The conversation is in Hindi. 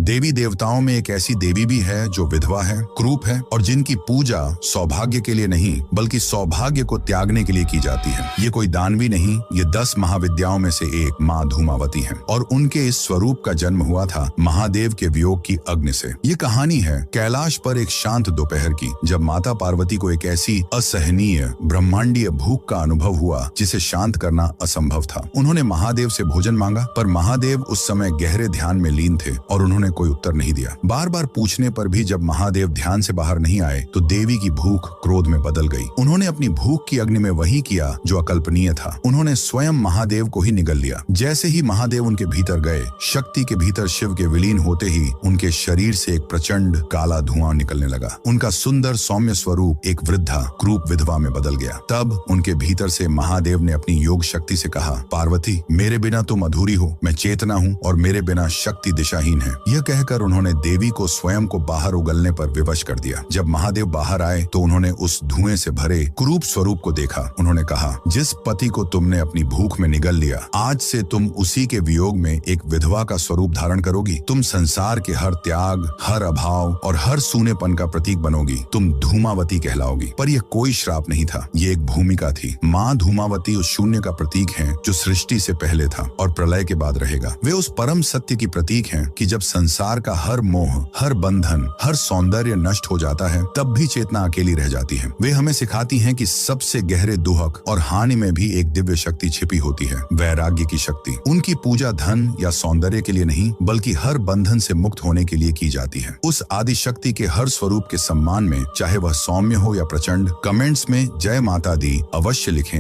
देवी देवताओं में एक ऐसी देवी भी है जो विधवा है, क्रूप है और जिनकी पूजा सौभाग्य के लिए नहीं बल्कि सौभाग्य को त्यागने के लिए की जाती है। ये कोई दानवी नहीं, ये 10 महाविद्याओं में से एक माँ धूमावती है और उनके इस स्वरूप का जन्म हुआ था महादेव के वियोग की अग्नि से। ये कहानी है कैलाश पर एक शांत दोपहर की, जब माता पार्वती को एक ऐसी असहनीय ब्रह्मांडीय भूख का अनुभव हुआ जिसे शांत करना असंभव था। उन्होंने महादेव से भोजन मांगा, पर महादेव उस समय गहरे ध्यान में लीन थे और उन्होंने कोई उत्तर नहीं दिया। बार बार पूछने पर भी जब महादेव ध्यान से बाहर नहीं आए तो देवी की भूख क्रोध में बदल गई। उन्होंने अपनी भूख की अग्नि में वही किया जो अकल्पनीय था। उन्होंने स्वयं महादेव को ही निगल लिया। जैसे ही महादेव उनके भीतर गए, शक्ति के भीतर शिव के विलीन होते ही उनके शरीर से एक प्रचंड काला धुआं निकलने लगा। उनका सुंदर सौम्य स्वरूप एक वृद्धा क्रूप विधवा में बदल गया। तब उनके भीतर से महादेव ने अपनी योग शक्ति से कहा, पार्वती, मेरे बिना तुम अधूरी हो, मैं चेतना हूँ और मेरे बिना शक्ति दिशाहीन है। यह कहकर उन्होंने देवी को स्वयं को बाहर उगलने पर विवश कर दिया। जब महादेव बाहर आए तो उन्होंने उस धुएं से भरे क्रूप स्वरूप को देखा। उन्होंने कहा, जिस पति को तुमने अपनी भूख में निगल लिया, आज से तुम उसी के वियोग में एक विधवा का स्वरूप धारण करोगी। तुम संसार के हर त्याग, हर अभाव और हर सूनेपन का प्रतीक बनोगी। तुम धूमावती कहलाओगी। पर यह कोई श्राप नहीं था, ये एक भूमिका थी। माँ धूमावती उस शून्य का प्रतीक है जो सृष्टि से पहले था और प्रलय के बाद रहेगा। वे उस परम सत्य की प्रतीक हैं कि जब संसार का हर मोह, हर बंधन, हर सौंदर्य नष्ट हो जाता है, तब भी चेतना अकेली रह जाती है। वे हमें सिखाती हैं कि सबसे गहरे दुहक और हानि में भी एक दिव्य शक्ति छिपी होती है, वैराग्य की शक्ति। उनकी पूजा धन या सौंदर्य के लिए नहीं बल्कि हर बंधन से मुक्त होने के लिए की जाती है। उस आदि शक्ति के हर स्वरूप के सम्मान में, चाहे वह सौम्य हो या प्रचंड, कमेंट्स में जय माता दी अवश्य लिखें।